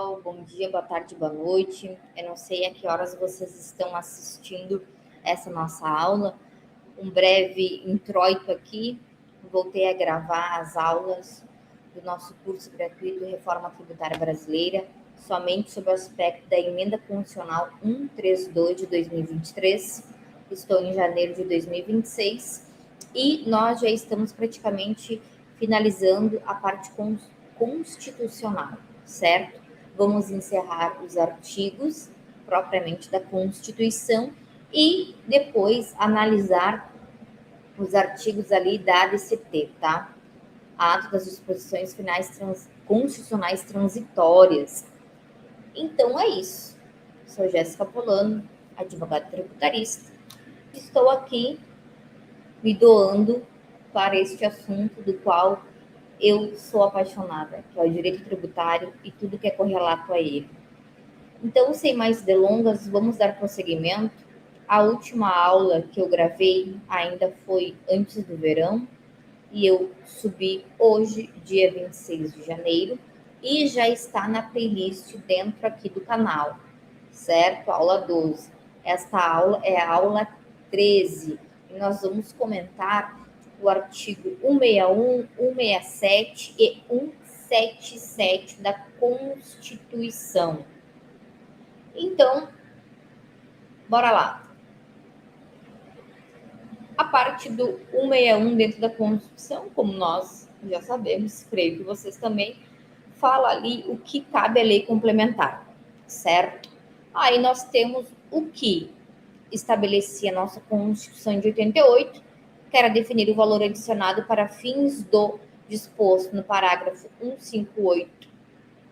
pessoal, bom dia, boa tarde, boa noite. Eu não sei a que horas vocês estão assistindo essa nossa aula. Um breve introito aqui. Voltei a gravar as aulas do nosso curso gratuito Reforma Tributária Brasileira, somente sobre o aspecto da Emenda Constitucional 132 de 2023. Estou em janeiro de 2026 e nós já estamos praticamente finalizando a parte constitucional, certo? Vamos encerrar os artigos propriamente da Constituição e depois analisar os artigos ali da ADCT, tá? Ato das disposições finais constitucionais transitórias. Então é isso. Sou Jéssica Polano, advogada tributarista. Estou aqui me doando para este assunto do qual eu sou apaixonada, que é o direito tributário e tudo que é correlato a ele. Então, sem mais delongas, vamos dar prosseguimento. A última aula que eu gravei ainda foi antes do verão e eu subi hoje, dia 26 de janeiro, e já está na playlist dentro aqui do canal, certo? Aula 12. Esta aula é a aula 13 e nós vamos comentar o artigo 161, 167 e 177 da Constituição. Então, bora lá. A parte do 161 dentro da Constituição, como nós já sabemos, creio que vocês também, fala ali o que cabe à lei complementar, certo? Aí nós temos o que estabelecia a nossa Constituição de 88, que era definir o valor adicionado para fins do disposto no parágrafo 158,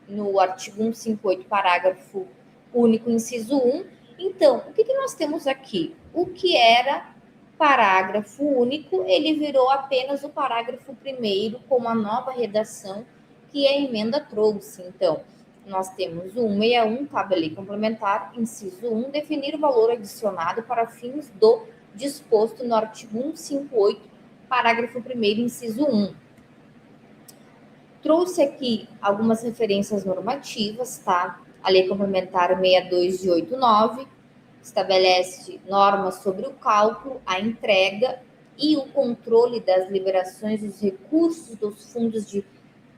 no artigo 158, parágrafo único, inciso 1. Então, o que nós temos aqui? O que era parágrafo único, ele virou apenas o parágrafo primeiro, com uma nova redação que a emenda trouxe. Então, nós temos o 161, cabe a lei complementar, inciso 1, definir o valor adicionado para fins do disposto no artigo 158, parágrafo 1º, inciso 1. Trouxe aqui algumas referências normativas, tá? A Lei Complementar 62 de 89 estabelece normas sobre o cálculo, a entrega e o controle das liberações dos recursos dos fundos de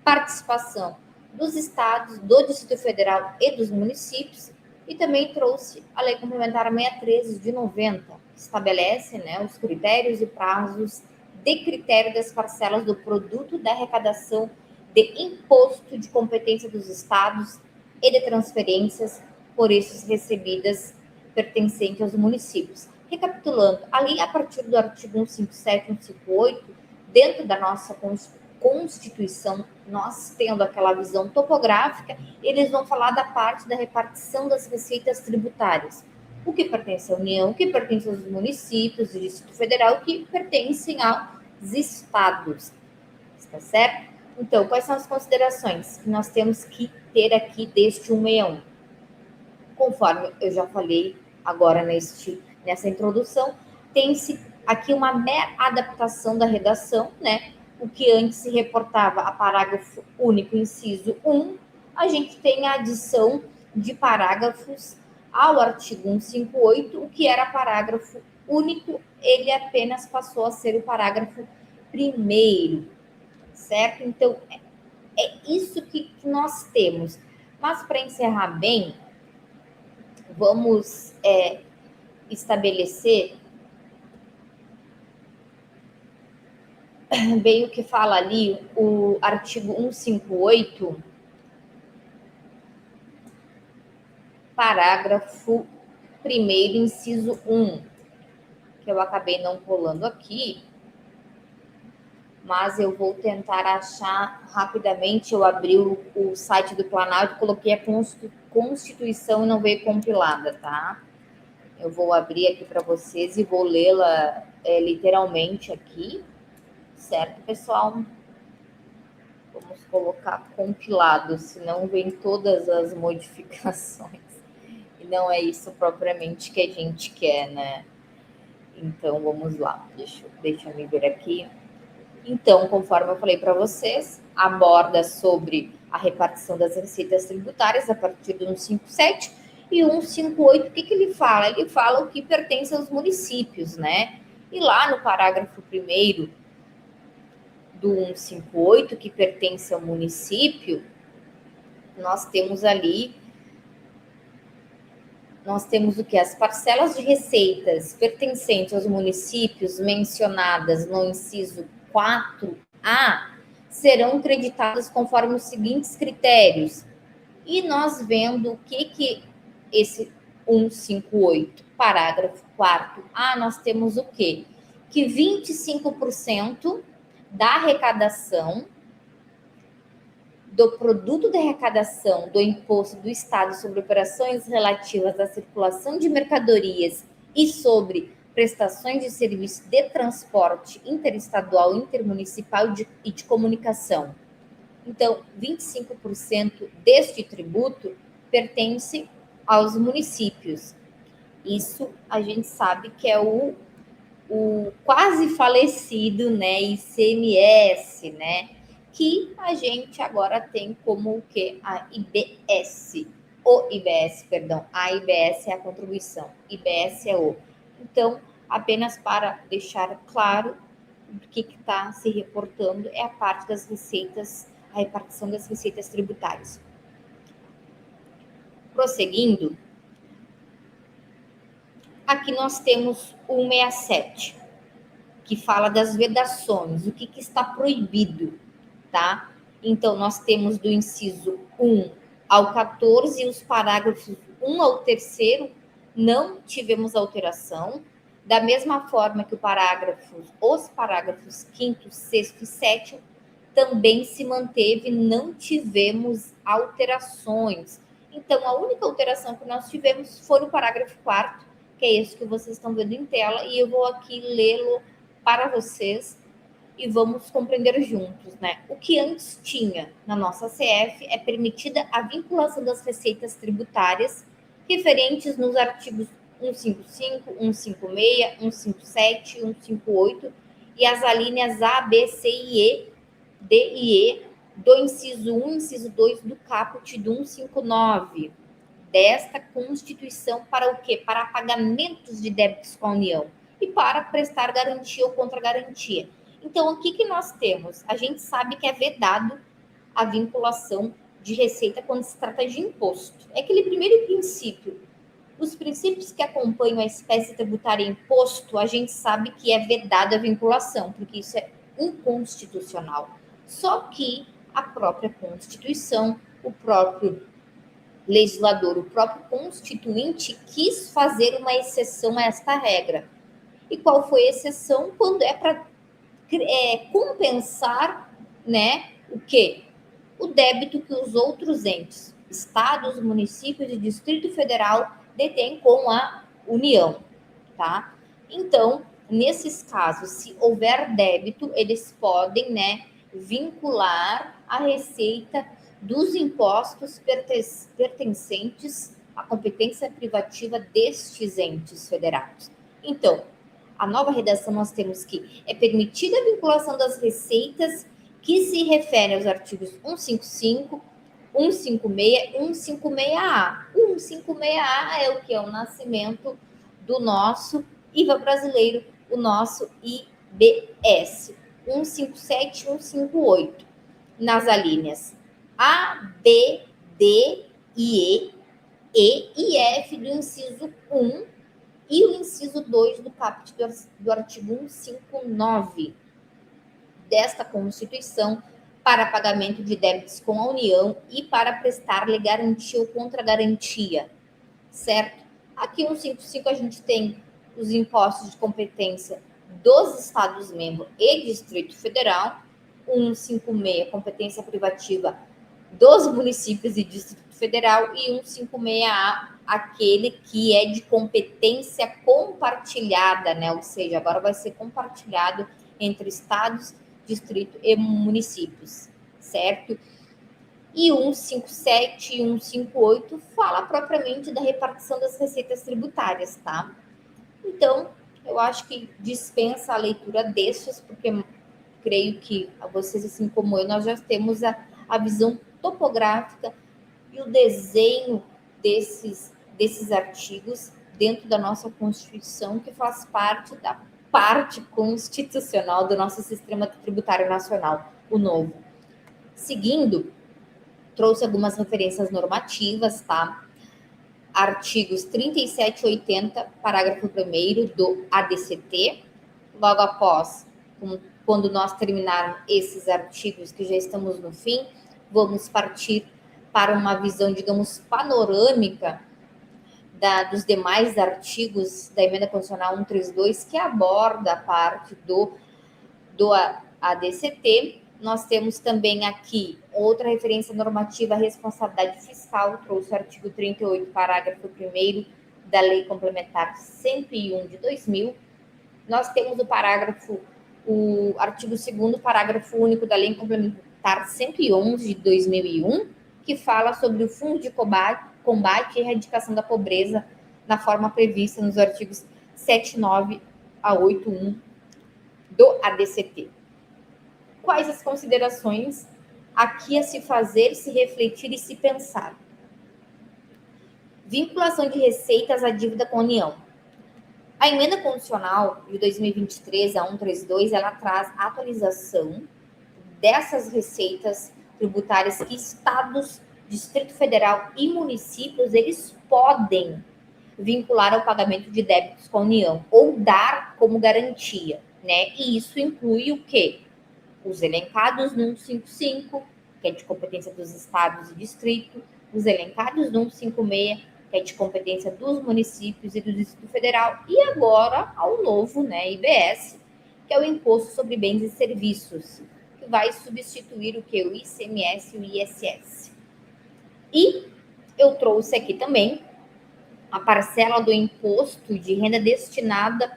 participação dos estados, do Distrito Federal e dos municípios, e também trouxe a Lei Complementar 613 de 90, que estabelece, né, os critérios e prazos de critério das parcelas do produto da arrecadação de imposto de competência dos estados e de transferências por estes recebidas pertencentes aos municípios. Recapitulando, ali a partir do artigo 157 e 158, dentro da nossa Constituição, nós tendo aquela visão topográfica, eles vão falar da parte da repartição das receitas tributárias. O que pertence à União, o que pertence aos municípios, do Distrito Federal, o que pertencem aos estados. Está certo? Então, quais são as considerações que nós temos que ter aqui deste 161? Conforme eu já falei agora nessa introdução, tem-se aqui uma mera adaptação da redação, né? O que antes se reportava a parágrafo único, inciso 1, a gente tem a adição de parágrafos ao artigo 158, o que era parágrafo único, ele apenas passou a ser o parágrafo primeiro, certo? Então, é isso que nós temos. Mas, para encerrar bem, vamos estabelecer bem o que fala ali o artigo 158, parágrafo 1º, inciso 1, que eu acabei não colando aqui, mas eu vou tentar achar rapidamente. Eu abri o site do Planalto, coloquei a Constituição e não veio compilada, tá? Eu vou abrir aqui para vocês e vou lê-la literalmente aqui, certo, pessoal? Vamos colocar compilado, senão vem todas as modificações. E não é isso propriamente que a gente quer, né? Então, vamos lá. Deixa eu me ver aqui. Então, conforme eu falei para vocês, aborda sobre a repartição das receitas tributárias a partir do 157 e 158, o que ele fala? Ele fala o que pertence aos municípios, né? E lá no parágrafo 1º do 158, que pertence ao município, nós temos o que? As parcelas de receitas pertencentes aos municípios mencionadas no inciso 4A serão creditadas conforme os seguintes critérios. E nós vendo o que esse 158, parágrafo 4A, nós temos o quê? Que 25% da arrecadação do produto de arrecadação do imposto do Estado sobre operações relativas à circulação de mercadorias e sobre prestações de serviço de transporte interestadual, intermunicipal e de comunicação. Então, 25% deste tributo pertence aos municípios. Isso a gente sabe que é o quase falecido, né, ICMS, né? Que a gente agora tem como o que? A IBS. A IBS é a contribuição, IBS é o. Então, apenas para deixar claro do que está se reportando é a parte das receitas, a repartição das receitas tributárias. Prosseguindo, aqui nós temos o 167, que fala das vedações, o que está proibido, tá? Então, nós temos do inciso 1 ao 14 e os parágrafos 1 ao 3º não tivemos alteração, da mesma forma que os parágrafos 5º, 6º e 7º também se manteve, não tivemos alterações. Então, a única alteração que nós tivemos foi no parágrafo 4º, que é esse que vocês estão vendo em tela, e eu vou aqui lê-lo para vocês e vamos compreender juntos, né? O que antes tinha na nossa CF é permitida a vinculação das receitas tributárias referentes nos artigos 155, 156, 157, 158 e as alíneas A, B, C e E, D e E do inciso 1 e inciso 2 do caput do 159 desta Constituição para o quê? Para pagamentos de débitos com a União e para prestar garantia ou contra-garantia. Então, o que nós temos? A gente sabe que é vedado a vinculação de receita quando se trata de imposto. É aquele primeiro princípio. Os princípios que acompanham a espécie tributária e imposto, a gente sabe que é vedada a vinculação, porque isso é inconstitucional. Só que a própria Constituição, o próprio legislador, o próprio constituinte, quis fazer uma exceção a esta regra. E qual foi a exceção? Quando é para compensar, né, o quê? O débito que os outros entes, estados, municípios e Distrito Federal detêm com a União, tá? Então, nesses casos, se houver débito, eles podem, né, vincular a receita dos impostos pertencentes à competência privativa destes entes federados. Então, a nova redação nós temos que é permitida a vinculação das receitas que se refere aos artigos 155, 156, 156A. O 156A é o que é o nascimento do nosso IVA brasileiro, o nosso IBS. 157 e 158. Nas alíneas A, B, D, E e F do inciso 1 e o inciso 2 do caput do artigo 159 desta Constituição para pagamento de débitos com a União e para prestar-lhe garantia ou contra-garantia, certo? Aqui no 155 a gente tem os impostos de competência dos Estados-membros e Distrito Federal, 156, competência privativa dos municípios e Distrito Federal, e 156A, aquele que é de competência compartilhada, né? Ou seja, agora vai ser compartilhado entre estados, distrito e municípios, certo? E 157 e 158 fala propriamente da repartição das receitas tributárias, tá? Então, eu acho que dispensa a leitura destes, porque creio que vocês, assim como eu, nós já temos a visão topográfica e o desenho desses artigos dentro da nossa Constituição, que faz parte da parte constitucional do nosso sistema tributário nacional, o novo. Seguindo, trouxe algumas referências normativas, tá? Artigos 37 e 80, parágrafo 1º do ADCT. Logo após, quando nós terminarmos esses artigos, que já estamos no fim, vamos partir para uma visão, digamos, panorâmica dos demais artigos da Emenda Constitucional 132, que aborda a parte do ADCT. Nós temos também aqui outra referência normativa, a responsabilidade fiscal, trouxe o artigo 38, parágrafo 1º da Lei Complementar 101 de 2000. Nós temos o artigo 2º, parágrafo único da Lei Complementar 111 de 2001, que fala sobre o Fundo de Combate e Erradicação da Pobreza, na forma prevista nos artigos 79 a 81 do ADCT. Quais as considerações aqui a se fazer, se refletir e se pensar? Vinculação de receitas à dívida com a União. A Emenda Constitucional de 2023, a 132, ela traz a atualização dessas receitas tributárias que estados, Distrito Federal e municípios, eles podem vincular ao pagamento de débitos com a União ou dar como garantia, né? E isso inclui o quê? Os elencados no 155, que é de competência dos estados e distrito, os elencados no 156, que é de competência dos municípios e do Distrito Federal, e agora ao novo, né, IBS, que é o Imposto sobre Bens e Serviços, que vai substituir o que? O ICMS e o ISS. E eu trouxe aqui também a parcela do imposto de renda destinada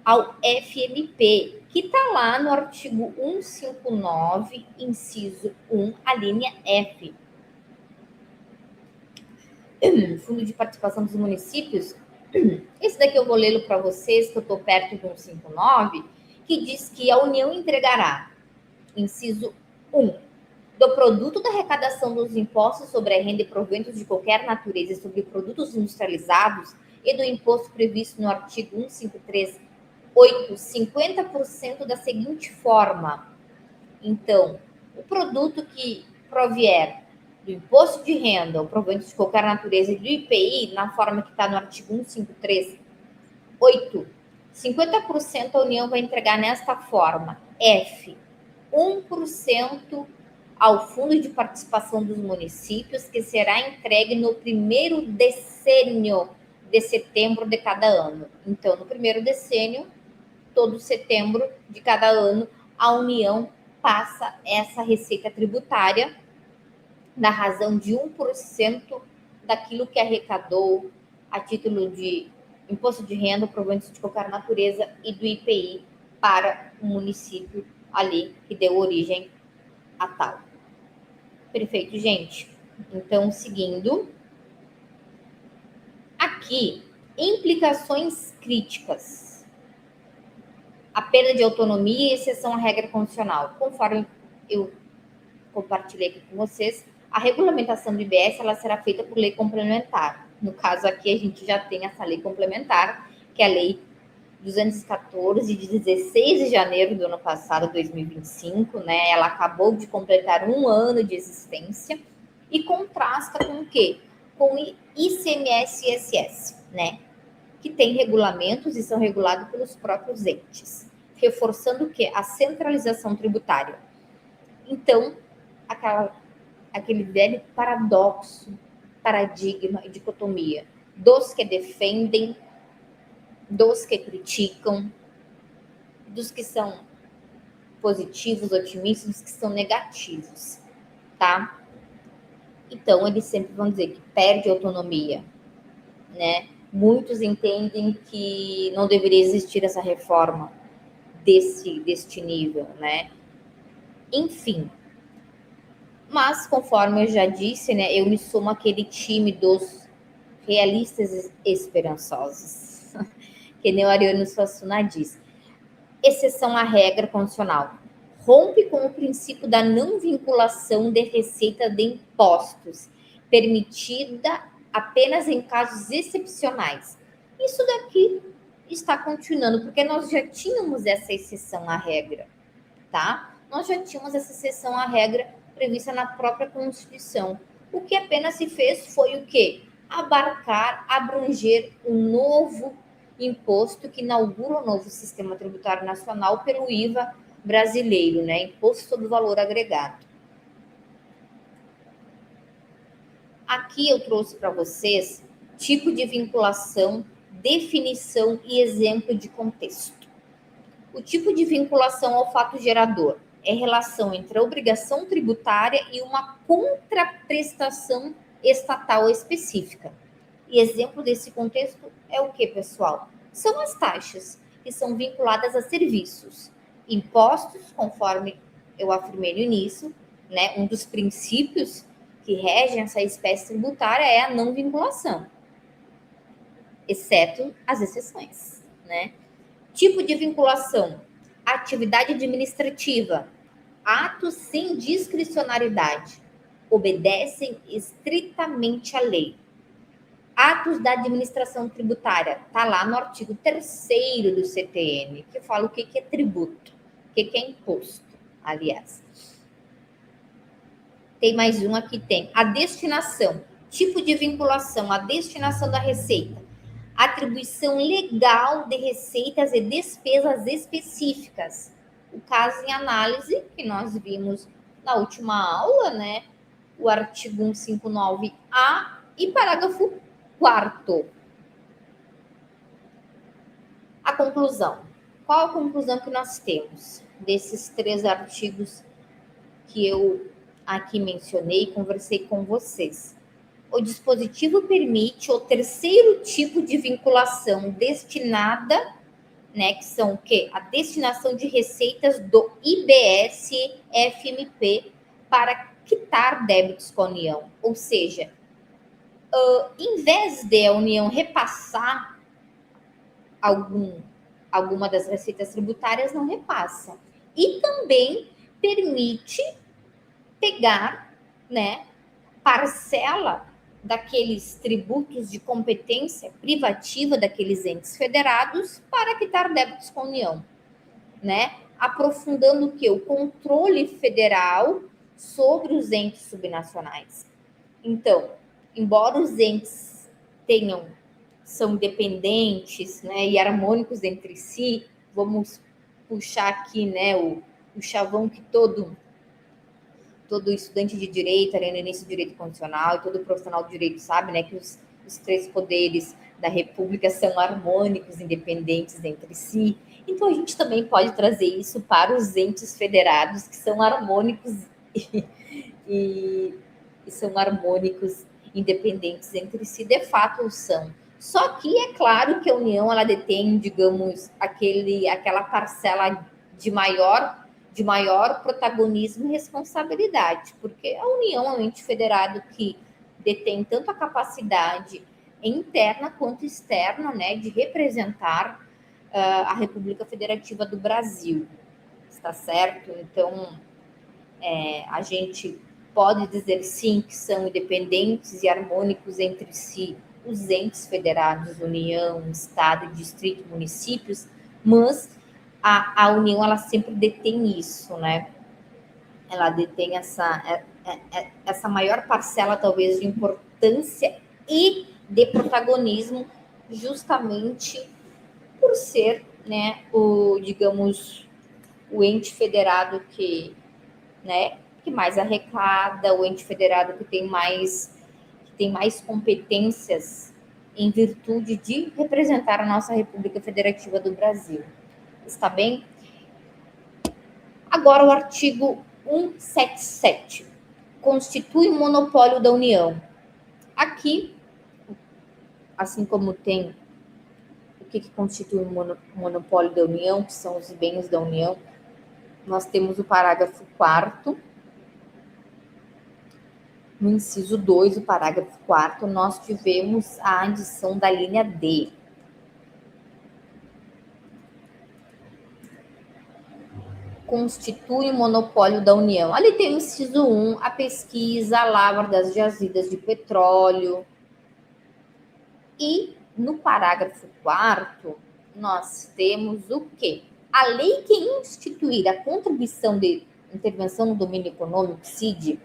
ao FMP, que está lá no artigo 159, inciso 1, a linha F. Fundo de Participação dos Municípios. Esse daqui eu vou lê-lo para vocês, que eu estou perto do 159, que diz que a União entregará, inciso 1, do produto da arrecadação dos impostos sobre a renda e proventos de qualquer natureza e sobre produtos industrializados e do imposto previsto no artigo 153, 50% da seguinte forma. Então, o produto que provier do imposto de renda ou proventos de qualquer natureza e do IPI, na forma que está no artigo 153, 50% a União vai entregar nesta forma. F, 1% ao Fundo de Participação dos Municípios, que será entregue no primeiro decênio de setembro de cada ano. Então, no primeiro decênio, todo setembro de cada ano, a União passa essa receita tributária na razão de 1% daquilo que arrecadou a título de imposto de renda, proventos de qualquer natureza e do IPI para o município ali que deu origem a tal. Perfeito, gente? Então, seguindo. Aqui, implicações críticas. A perda de autonomia e exceção à regra constitucional. Conforme eu compartilhei aqui com vocês, a regulamentação do IBS ela será feita por lei complementar. No caso aqui, a gente já tem essa lei complementar, que é a Lei 214, de 16 de janeiro do ano passado, 2025, né? Ela acabou de completar 1 ano de existência e contrasta com o quê? Com o ICMS e ISS, né? Que tem regulamentos e são regulados pelos próprios entes, reforçando o quê? A centralização tributária. Então, aquele velho paradoxo, paradigma e dicotomia dos que defendem, dos que criticam, dos que são positivos, otimistas, dos que são negativos, tá? Então, eles sempre vão dizer que perde autonomia, né? Muitos entendem que não deveria existir essa reforma deste nível, né? Enfim. Mas, conforme eu já disse, né, eu me somo àquele time dos realistas esperançosos, que nem o Ariano Suassuna diz. Exceção à regra constitucional. rompe com o princípio da não vinculação de receita de impostos, permitida apenas em casos excepcionais. Isso daqui está continuando, porque nós já tínhamos essa exceção à regra, tá? Nós já tínhamos essa exceção à regra prevista na própria Constituição. O que apenas se fez foi o quê? Abranger um novo imposto que inaugura o novo sistema tributário nacional pelo IVA brasileiro, né? Imposto sobre o valor agregado. Aqui eu trouxe para vocês tipo de vinculação, definição e exemplo de contexto. O tipo de vinculação ao fato gerador é relação entre a obrigação tributária e uma contraprestação estatal específica. E exemplo desse contexto é o que, pessoal? São as taxas, que são vinculadas a serviços. Impostos, conforme eu afirmei no início, né? Um dos princípios que regem essa espécie tributária é a não vinculação, exceto as exceções, né? Tipo de vinculação: atividade administrativa, atos sem discricionariedade, obedecem estritamente à lei. Atos da administração tributária, está lá no artigo 3º do CTN, que fala o que é tributo, o que é imposto, aliás. Tem mais um aqui, tem a destinação, tipo de vinculação, a destinação da receita, atribuição legal de receitas e despesas específicas. O caso em análise, que nós vimos na última aula, né? O artigo 159A e parágrafo 4º. A conclusão. Qual a conclusão que nós temos desses 3 artigos que eu aqui mencionei e conversei com vocês? O dispositivo permite o 3º tipo de vinculação destinada, né, que são o quê? A destinação de receitas do IBS-FMP para quitar débitos com a União. Ou seja, em vez de a União repassar alguma das receitas tributárias, não repassa. E também permite pegar, né, parcela daqueles tributos de competência privativa daqueles entes federados para quitar débitos com a União, né? Aprofundando o que? O controle federal sobre os entes subnacionais. Então, embora os entes são independentes, né, e harmônicos entre si, vamos puxar aqui, né, o chavão que todo estudante de direito, ali no início do direito constitucional, e todo profissional de direito sabe, né, que os 3 poderes da República são harmônicos, independentes entre si. Então, a gente também pode trazer isso para os entes federados, que são harmônicos e são harmônicos, independentes entre si, de fato são. Só que é claro que a União, ela detém, digamos, aquela parcela de maior protagonismo e responsabilidade, porque a União é um ente federado que detém tanto a capacidade interna quanto externa, né, de representar a República Federativa do Brasil, está certo? Então, a gente pode dizer sim que são independentes e harmônicos entre si os entes federados, União, Estado, Distrito, municípios, mas a União, ela sempre detém isso, né? Ela detém essa maior parcela, talvez, de importância e de protagonismo, justamente por ser, né, digamos, o ente federado que, né, que mais arrecada, o ente federado que tem mais competências em virtude de representar a nossa República Federativa do Brasil. Está bem? Agora, o artigo 177 constitui um monopólio da União. Aqui, assim como tem o que constitui um monopólio da União, que são os bens da União, nós temos o parágrafo 4º. No inciso 2, o parágrafo 4º, nós tivemos a adição da linha D. constitui o monopólio da União. Ali tem o inciso 1, a pesquisa, a lavra das jazidas de petróleo. E no parágrafo 4º, nós temos o quê? A lei que instituir a contribuição de intervenção no domínio econômico, CID,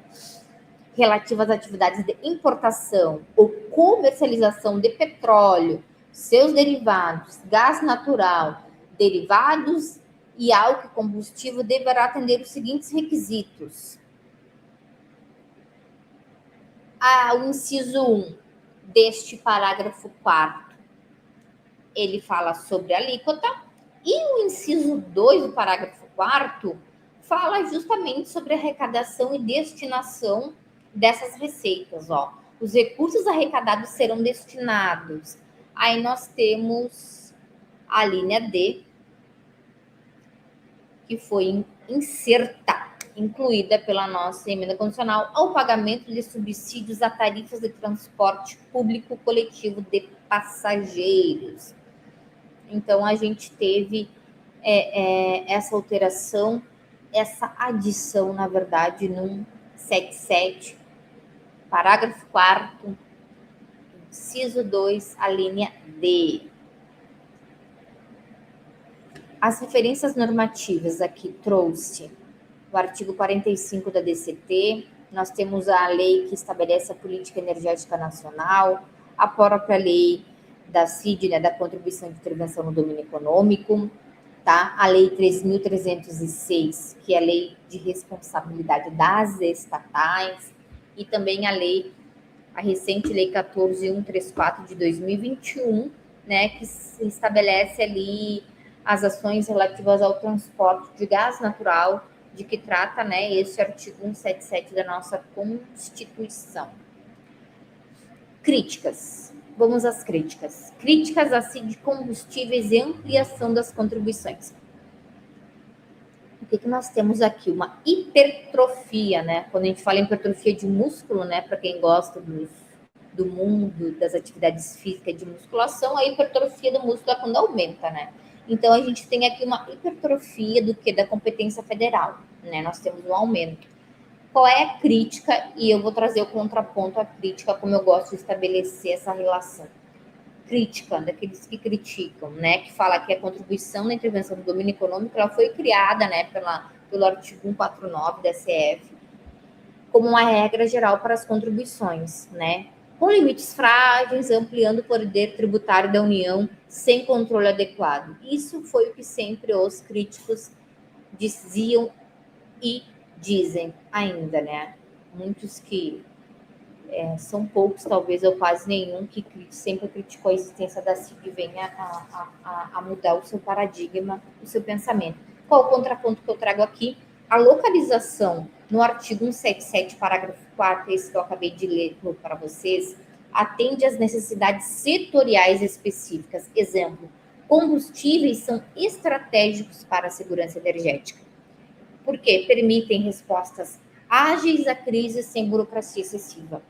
relativa às atividades de importação ou comercialização de petróleo, seus derivados, gás natural, derivados e álcool combustível deverá atender os seguintes requisitos. O inciso 1 deste parágrafo 4º, ele fala sobre a alíquota, e o inciso 2 do parágrafo 4º fala justamente sobre a arrecadação e destinação dessas receitas. Os recursos arrecadados serão destinados. Aí nós temos a linha D, que foi incluída pela nossa emenda constitucional, ao pagamento de subsídios a tarifas de transporte público coletivo de passageiros. Então, a gente teve essa alteração, essa adição, na verdade, no 77, parágrafo 4º, inciso 2, a linha D. As referências normativas aqui trouxe o artigo 45 da DCT, nós temos a lei que estabelece a política energética nacional, a própria lei da CID, né, da Contribuição de Intervenção no Domínio Econômico, tá? A lei 3.306, que é a lei de responsabilidade das estatais, e também a recente lei 14.134 de 2021, né, que estabelece ali as ações relativas ao transporte de gás natural, de que trata, né, esse artigo 177 da nossa Constituição. Críticas. Vamos às críticas. Críticas assim de combustíveis e ampliação das contribuições. O que nós temos aqui? Uma hipertrofia, né? Quando a gente fala em hipertrofia de músculo, né, para quem gosta do mundo das atividades físicas de musculação, a hipertrofia do músculo é quando aumenta, né? Então, a gente tem aqui uma hipertrofia da competência federal, né? Nós temos um aumento. Qual é a crítica? E eu vou trazer o contraponto à crítica, como eu gosto de estabelecer essa relação. Crítica, daqueles que criticam, né? Que fala que a contribuição na intervenção do domínio econômico, ela foi criada, né, pelo artigo 149 da CF, como uma regra geral para as contribuições, né? Com limites frágeis, ampliando o poder tributário da União sem controle adequado. Isso foi o que sempre os críticos diziam e dizem ainda, né? Muitos que são poucos, talvez, ou quase nenhum, que sempre criticou a existência da CID e venha a mudar o seu paradigma, o seu pensamento. Qual o contraponto que eu trago aqui? A localização no artigo 177, parágrafo 4º, esse que eu acabei de ler para vocês, atende às necessidades setoriais específicas. Exemplo, combustíveis são estratégicos para a segurança energética, porque permitem respostas ágeis à crise sem burocracia excessiva.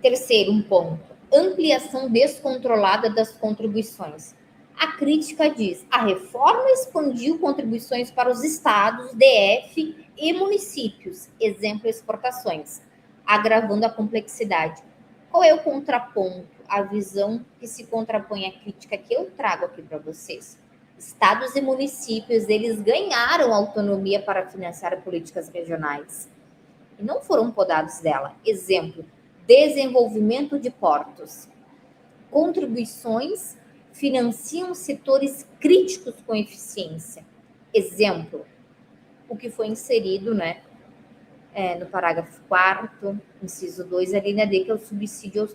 Terceiro, um ponto, ampliação descontrolada das contribuições. A crítica diz, a reforma expandiu contribuições para os estados, DF e municípios, exemplo, exportações, agravando a complexidade. Qual é o contraponto, a visão que se contrapõe à crítica que eu trago aqui para vocês? Estados e municípios, eles ganharam autonomia para financiar políticas regionais e não foram podados dela. Exemplo, desenvolvimento de portos. Contribuições financiam setores críticos com eficiência. Exemplo, o que foi inserido, né, no parágrafo 4º, inciso 2, a linha D, que é o subsídios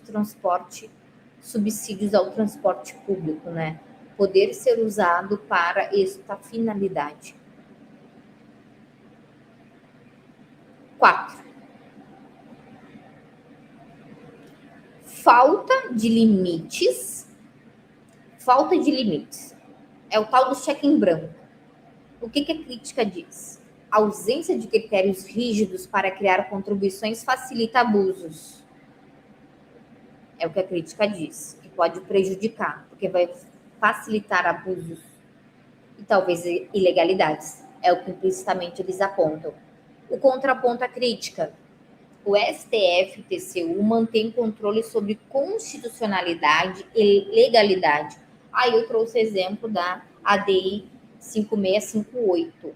ao transporte público, né? Poder ser usado para esta finalidade. 4. Falta de limites. Falta de limites. É o tal do cheque em branco. O que a crítica diz? A ausência de critérios rígidos para criar contribuições facilita abusos. É o que a crítica diz, que pode prejudicar, porque vai facilitar abusos. E e talvez ilegalidades. É o que implicitamente eles apontam. O contraponto à crítica. O STF e TCU mantém controle sobre constitucionalidade e legalidade. Aí eu trouxe exemplo da ADI 5658.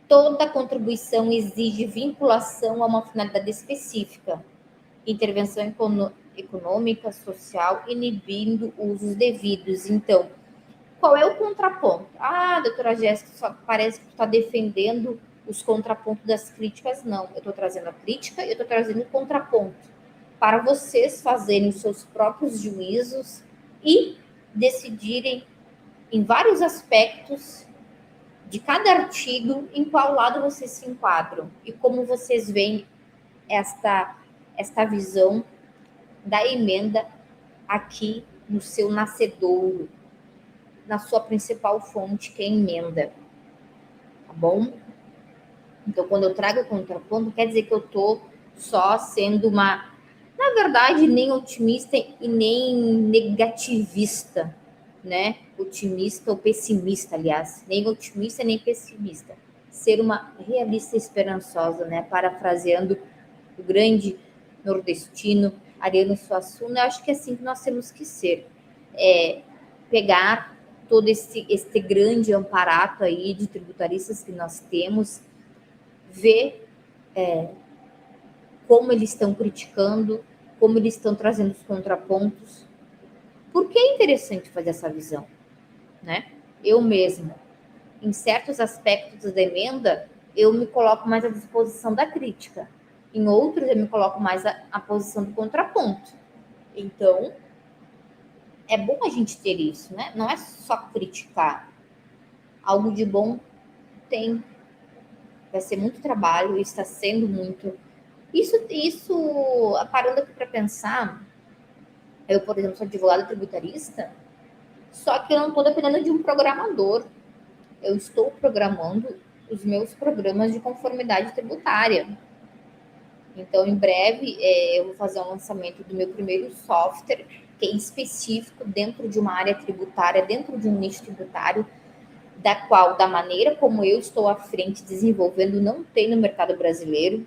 Toda contribuição exige vinculação a uma finalidade específica, intervenção econômica, social, inibindo usos devidos. Então, qual é o contraponto? Ah, doutora Jéssica, só parece que tu está defendendo os contrapontos das críticas. Não, eu estou trazendo a crítica e eu estou trazendo o contraponto para vocês fazerem os seus próprios juízos e decidirem em vários aspectos de cada artigo em qual lado vocês se enquadram e como vocês veem esta visão da emenda aqui no seu nascedouro, na sua principal fonte, que é a emenda. Tá bom? Então, quando eu trago o contraponto, quer dizer que eu estou só sendo uma, na verdade, nem otimista e nem negativista, né? Otimista ou pessimista, aliás. Nem otimista nem pessimista. Ser uma realista esperançosa, né? Parafraseando o grande nordestino Ariano Suassuna, eu acho que é assim que nós temos que ser. Pegar todo este grande amparato aí de tributaristas que nós temos, ver como eles estão criticando, como eles estão trazendo os contrapontos. Por que é interessante fazer essa visão? Né? Eu mesma, em certos aspectos da emenda, eu me coloco mais à disposição da crítica. Em outros, eu me coloco mais à posição do contraponto. Então, é bom a gente ter isso, né? Não é só criticar. Algo de bom tem. Vai ser muito trabalho, está sendo muito. Isso, parando aqui para pensar, eu, por exemplo, sou advogada tributarista, só que eu não estou dependendo de um programador. Eu estou programando os meus programas de conformidade tributária. Então, em breve, eu vou fazer um lançamento do meu primeiro software, que é específico dentro de uma área tributária, dentro de um nicho tributário, da maneira como eu estou à frente desenvolvendo, não tem no mercado brasileiro.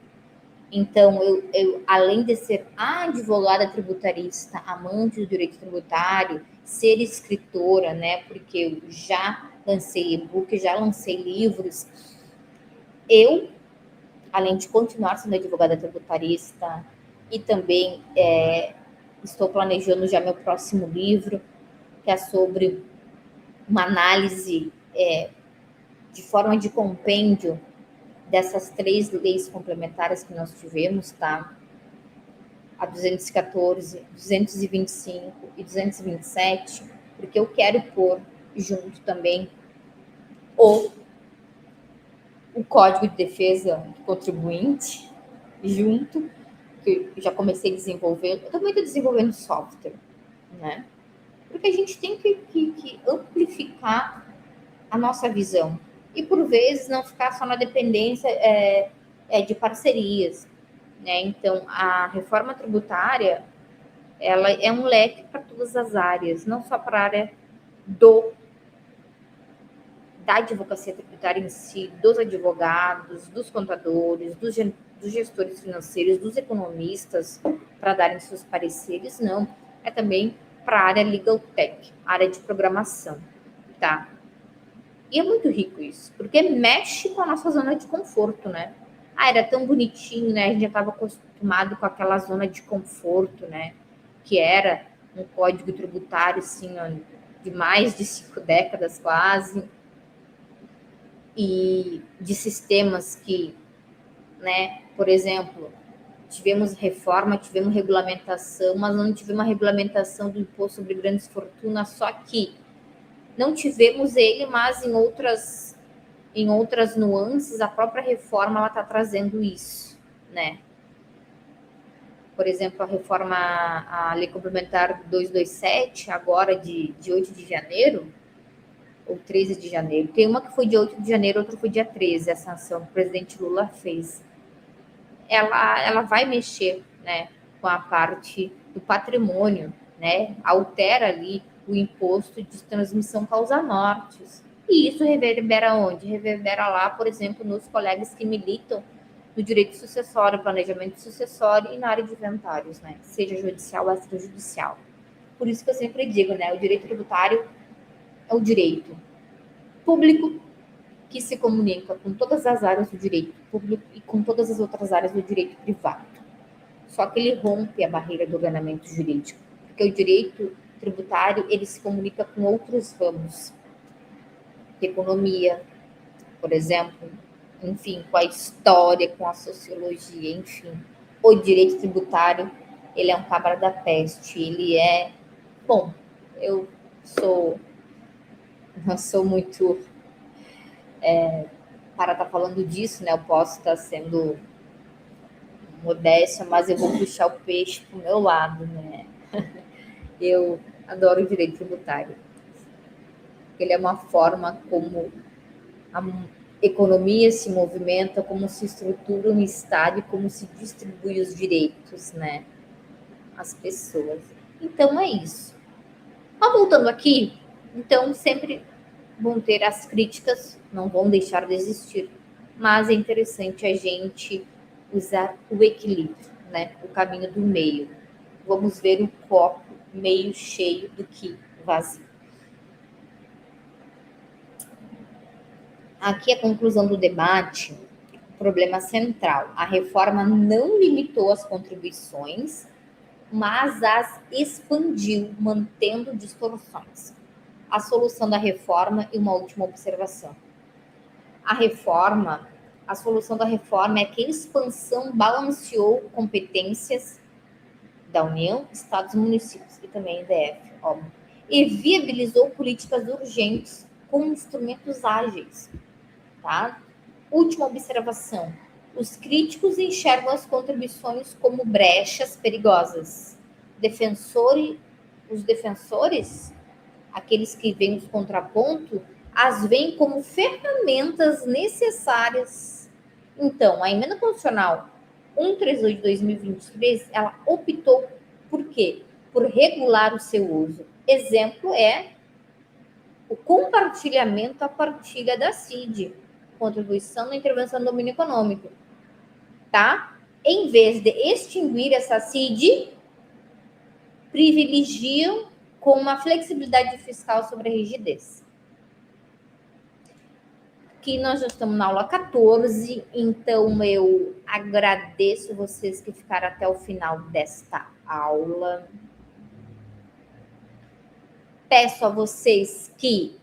Então, eu além de ser advogada tributarista, amante do direito tributário, ser escritora, né? Porque eu já lancei e-book, já lancei livros. Eu, além de continuar sendo advogada tributarista, e também estou planejando já meu próximo livro, que é sobre uma análise de forma de compêndio dessas 3 leis complementares que nós tivemos, tá? A 214, 225 e 227, porque eu quero pôr junto também o Código de Defesa do Contribuinte, junto, que eu já comecei a desenvolver. Eu também estou desenvolvendo software, né? Porque a gente tem que amplificar a nossa visão. E, por vezes, não ficar só na dependência de parcerias. Né? Então, a reforma tributária, ela é um leque para todas as áreas, não só para a área da advocacia tributária em si, dos advogados, dos contadores, dos gestores financeiros, dos economistas, para darem seus pareceres, não. É também para a área legal tech, área de programação, tá? E é muito rico isso, porque mexe com a nossa zona de conforto, né? Era tão bonitinho, né? A gente já estava acostumado com aquela zona de conforto, né? Que era um código tributário, assim, ó, de mais de 5 décadas quase, e de sistemas que, né? Por exemplo, tivemos reforma, tivemos regulamentação, mas não tivemos uma regulamentação do imposto sobre grandes fortunas, só que não tivemos ele, mas em outras nuances, a própria reforma ela está trazendo isso, né? Por exemplo, a Lei Complementar 227, agora de 8 de janeiro, ou 13 de janeiro. Tem uma que foi de 8 de janeiro, outra foi dia 13, a sanção que o presidente Lula fez. Ela vai mexer, né, com a parte do patrimônio, né? Altera ali o imposto de transmissão causa mortes. E isso reverbera onde? Reverbera lá, por exemplo, nos colegas que militam no direito sucessório, planejamento sucessório e na área de inventários, né? Seja judicial ou extrajudicial. Por isso que eu sempre digo, né? O direito tributário é o direito público que se comunica com todas as áreas do direito público e com todas as outras áreas do direito privado. Só que ele rompe a barreira do ordenamento jurídico, porque o direito tributário ele se comunica com outros ramos, economia, por exemplo, enfim, com a história, com a sociologia, enfim. O direito tributário, ele é um cabra da peste, ele é... Bom, eu não sou muito para estar falando disso, né? Eu posso estar sendo modéstia, mas eu vou puxar o peixe para o meu lado, né? Eu adoro o direito tributário. Ele é uma forma como a economia se movimenta, como se estrutura um Estado e como se distribui os direitos, né? As pessoas. Então, é isso. Mas voltando aqui, então, sempre vão ter as críticas, não vão deixar de existir, mas é interessante a gente usar o equilíbrio, né? O caminho do meio. Vamos ver o copo meio cheio do que vazio. Aqui a conclusão do debate, problema central. A reforma não limitou as contribuições, mas as expandiu, mantendo distorções. A solução da reforma e uma última observação. A solução da reforma é que a expansão balanceou competências da União, Estados e municípios, e também DF, óbvio, e viabilizou políticas urgentes com instrumentos ágeis. Tá? Última observação. Os críticos enxergam as contribuições como brechas perigosas. Os defensores, aqueles que veem os contrapontos, as veem como ferramentas necessárias. Então, a emenda constitucional 138 de 2023, ela optou por quê? Por regular o seu uso. Exemplo é o compartilhamento, a partilha da CID, contribuição na intervenção no domínio econômico, tá? Em vez de extinguir essa CID, privilegiam com uma flexibilidade fiscal sobre a rigidez. Aqui nós já estamos na aula 14, então eu agradeço vocês que ficaram até o final desta aula. Peço a vocês que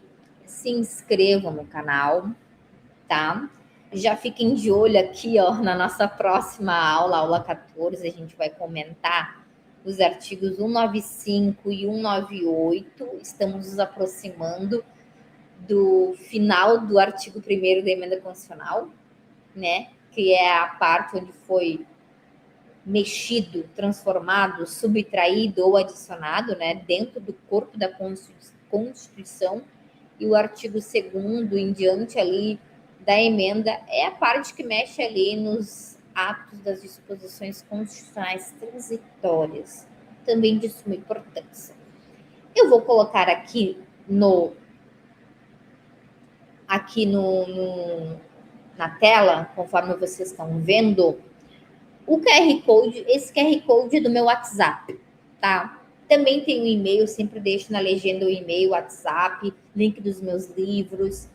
se inscrevam no canal, tá? Já fiquem de olho aqui, ó, na nossa próxima aula, aula 14, a gente vai comentar os artigos 195 e 198. Estamos nos aproximando do final do artigo 1º da emenda constitucional, né? Que é a parte onde foi mexido, transformado, subtraído ou adicionado, né? Dentro do corpo da Constituição. E o artigo 2º em diante ali da emenda é a parte que mexe ali nos atos das disposições constitucionais transitórias, também de suma importância. Eu vou colocar aqui na tela, conforme vocês estão vendo, o QR Code, esse QR Code do meu WhatsApp, tá? Também tem um e-mail, sempre deixo na legenda o e-mail, WhatsApp, link dos meus livros.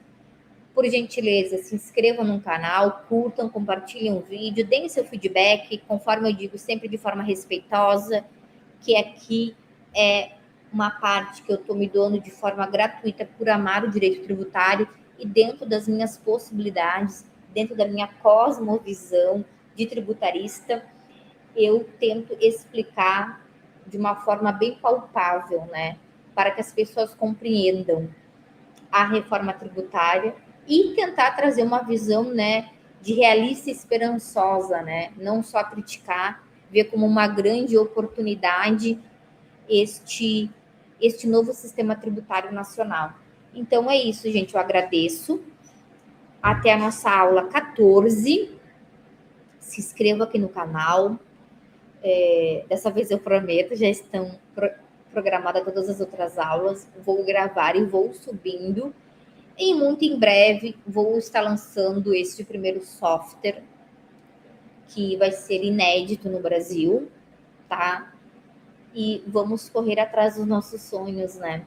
Por gentileza, se inscrevam no canal, curtam, compartilhem o vídeo, deem seu feedback, conforme eu digo, sempre de forma respeitosa, que aqui é uma parte que eu estou me doando de forma gratuita por amar o direito tributário e dentro das minhas possibilidades, dentro da minha cosmovisão de tributarista, eu tento explicar de uma forma bem palpável, né, para que as pessoas compreendam a reforma tributária e tentar trazer uma visão, né, de realista e esperançosa, né, não só criticar, ver como uma grande oportunidade este novo sistema tributário nacional. Então é isso, gente, eu agradeço. Até a nossa aula 14. Se inscreva aqui no canal. Dessa vez eu prometo, já estão programadas todas as outras aulas. Vou gravar e vou subindo. E muito em breve vou estar lançando este primeiro software que vai ser inédito no Brasil, tá? E vamos correr atrás dos nossos sonhos, né?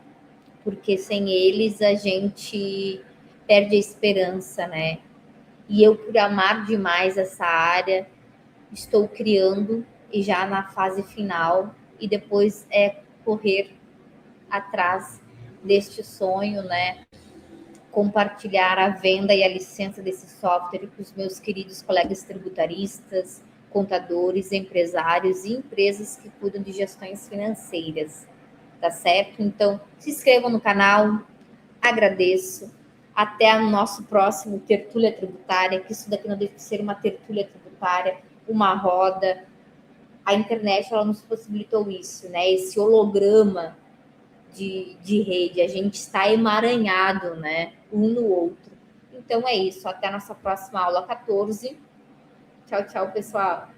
Porque sem eles a gente perde a esperança, né? E eu, por amar demais essa área, estou criando e já na fase final, e depois é correr atrás deste sonho, né? Compartilhar a venda e a licença desse software com os meus queridos colegas tributaristas, contadores, empresários e empresas que cuidam de gestões financeiras, tá certo? Então, se inscrevam no canal, agradeço. Até o nosso próximo Tertúlia Tributária, que isso daqui não deve ser uma tertúlia tributária, uma roda. A internet, ela nos possibilitou isso, né? Esse holograma de rede, a gente está emaranhado, né? Um no outro. Então é isso, até a nossa próxima aula 14. Tchau, tchau, pessoal.